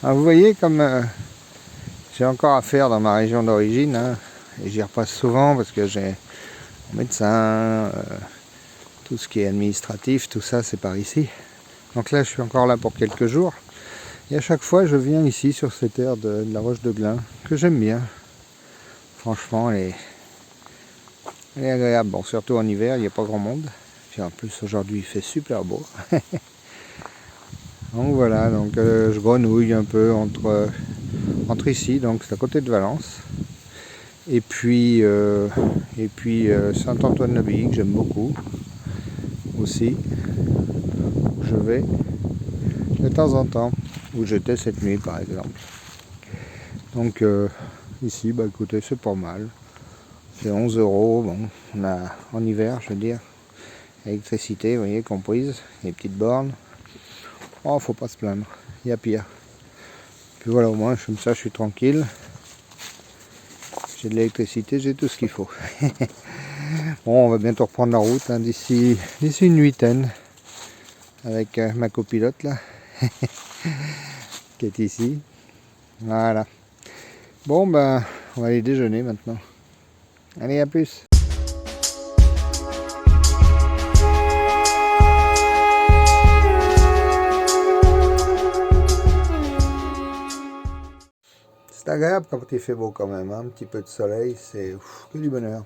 Alors vous voyez comme j'ai encore à faire dans ma région d'origine, hein, et j'y repasse souvent parce que j'ai mon médecin, tout ce qui est administratif, tout ça c'est par ici. Donc là je suis encore là pour quelques jours. Et à chaque fois je viens ici sur cette aire de la Roche de Glun, que j'aime bien. Franchement elle est agréable. Bon, surtout en hiver, il n'y a pas grand monde. Puis en plus aujourd'hui il fait super beau. Donc voilà, donc je grenouille un peu entre ici, donc c'est à côté de Valence, et puis Saint-Antoine-l'Abbaye que j'aime beaucoup aussi. Je vais de temps en temps, où j'étais cette nuit par exemple. Donc ici, bah écoutez, c'est pas mal. C'est 11 €. Bon, on a en hiver, je veux dire, électricité, vous voyez, comprise, les petites bornes. Oh, faut pas se plaindre, il y a pire. Puis voilà, au moins, comme ça, je suis tranquille. J'ai de l'électricité, j'ai tout ce qu'il faut. Bon, on va bientôt reprendre la route, hein, d'ici une huitaine, avec ma copilote là, qui est ici. Voilà. Bon, ben, on va aller déjeuner maintenant. Allez, à plus. C'est agréable quand il fait beau quand même, hein, un petit peu de soleil, c'est que du bonheur.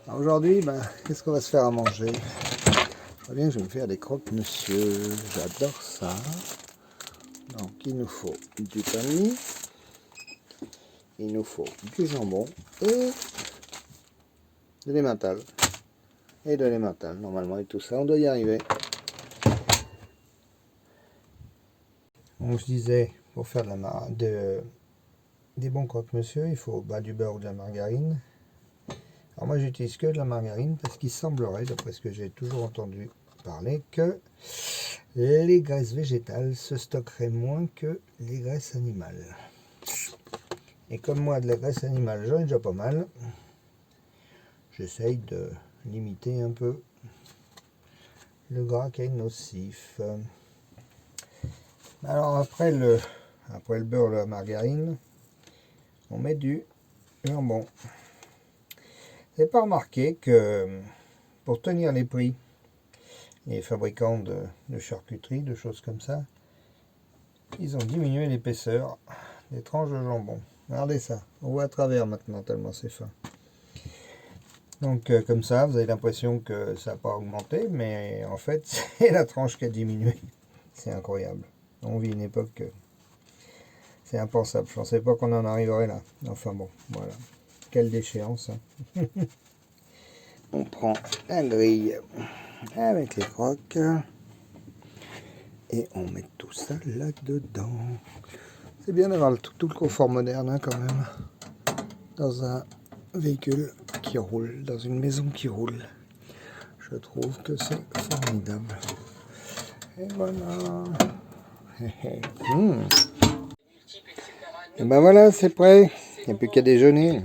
Alors aujourd'hui, ben, qu'est-ce qu'on va se faire à manger? Je crois bien que je vais me faire des croque-monsieur, j'adore ça. Donc il nous faut du pain de mie, il nous faut du jambon et de l'emmental. Et de l'emmental, normalement, et tout ça, on doit y arriver. Donc je disais, pour faire des bons croque-monsieur, il faut du beurre ou de la margarine. Alors moi j'utilise que de la margarine parce qu'il semblerait, d'après ce que j'ai toujours entendu parler, que les graisses végétales se stockeraient moins que les graisses animales. Et comme moi de la graisse animale j'en ai déjà pas mal, j'essaye de limiter un peu le gras qui est nocif. Alors après le beurre, la margarine, on met du jambon. Vous n'avez pas remarqué que pour tenir les prix, les fabricants de charcuterie, de choses comme ça, ils ont diminué l'épaisseur des tranches de jambon. Regardez ça, on voit à travers maintenant tellement c'est fin. Donc comme ça, vous avez l'impression que ça n'a pas augmenté, mais en fait c'est la tranche qui a diminué. C'est incroyable. On vit une époque, c'est impensable. Je ne pensais pas qu'on en arriverait là. Enfin bon, voilà. Quelle déchéance. Hein. On prend la grille avec les croques et on met tout ça là-dedans. C'est bien d'avoir tout le confort moderne, hein, quand même, dans un véhicule qui roule, dans une maison qui roule. Je trouve que c'est formidable. Et voilà. Et ben voilà, c'est prêt. Il n'y a plus qu'à déjeuner.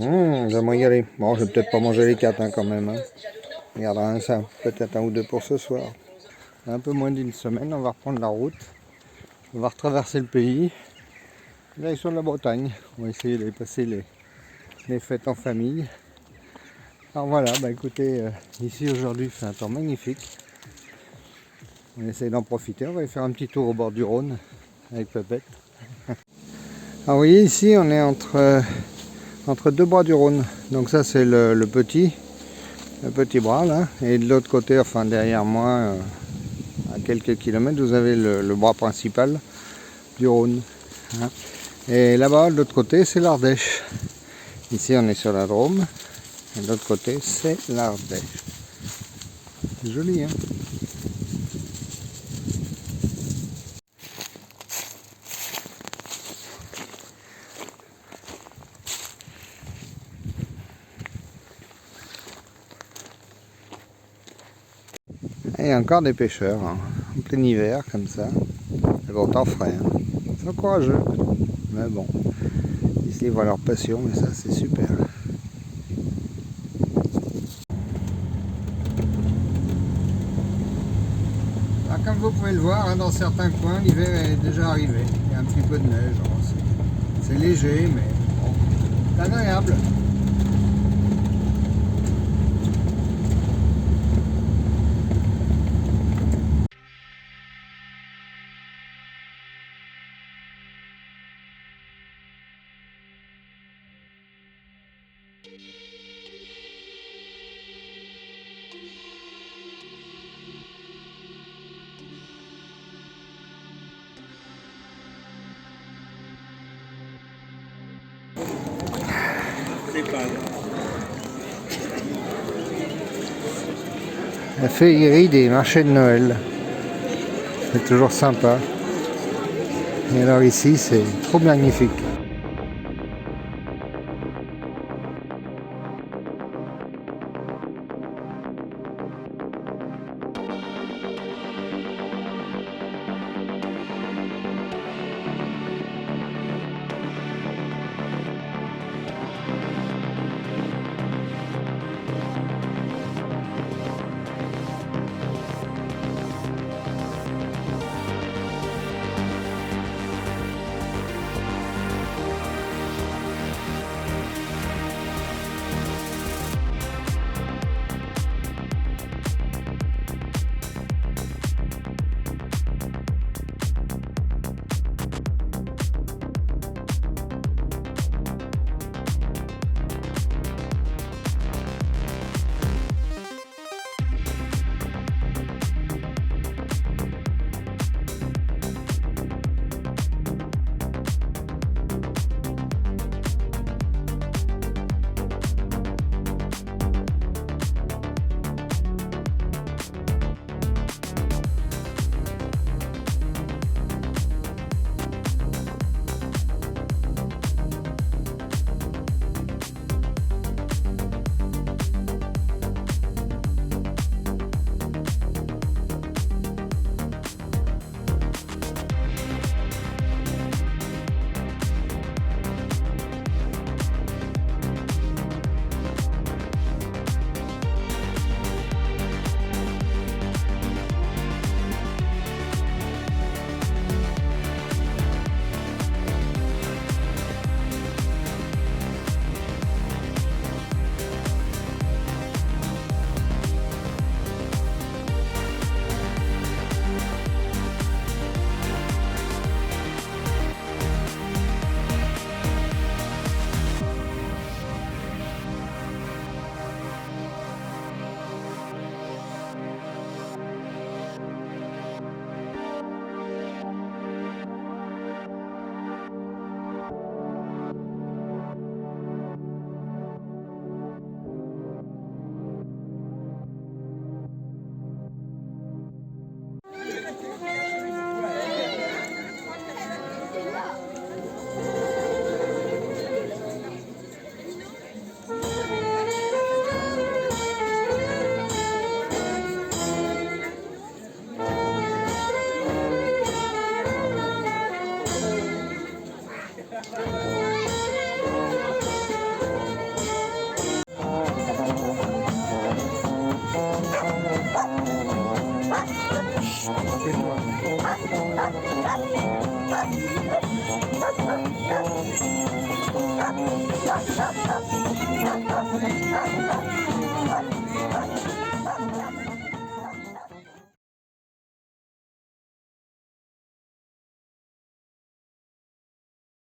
J'aimerais y aller. Bon, je vais peut-être pas manger les 4 hein, quand même. Hein. Regardez ça, peut-être un ou deux pour ce soir. Un peu moins d'une semaine, on va reprendre la route. On va retraverser le pays. Direction de la Bretagne. On va essayer d'aller passer les fêtes en famille. Alors voilà, bah écoutez, ici aujourd'hui il fait un temps magnifique. On essaye d'en profiter. On va aller faire un petit tour au bord du Rhône avec Pepette. Alors vous voyez ici on est entre deux bras du Rhône. Donc ça c'est le petit bras là. Et de l'autre côté, enfin derrière moi, à quelques kilomètres, vous avez le bras principal du Rhône. Hein. Et là-bas, de l'autre côté, c'est l'Ardèche. Ici on est sur la Drôme. Et de l'autre côté, c'est l'Ardèche. C'est joli, hein? Et encore des pêcheurs, hein, en plein hiver, comme ça. C'est bon temps frais. Hein. Ils sont courageux. Mais bon, ici ils voient leur passion, mais ça c'est super. Alors, comme vous pouvez le voir, hein, dans certains coins, l'hiver est déjà arrivé. Il y a un petit peu de neige. C'est léger, mais bon, c'est agréable. La féerie des marchés de Noël. C'est toujours sympa. Et alors ici, c'est trop magnifique.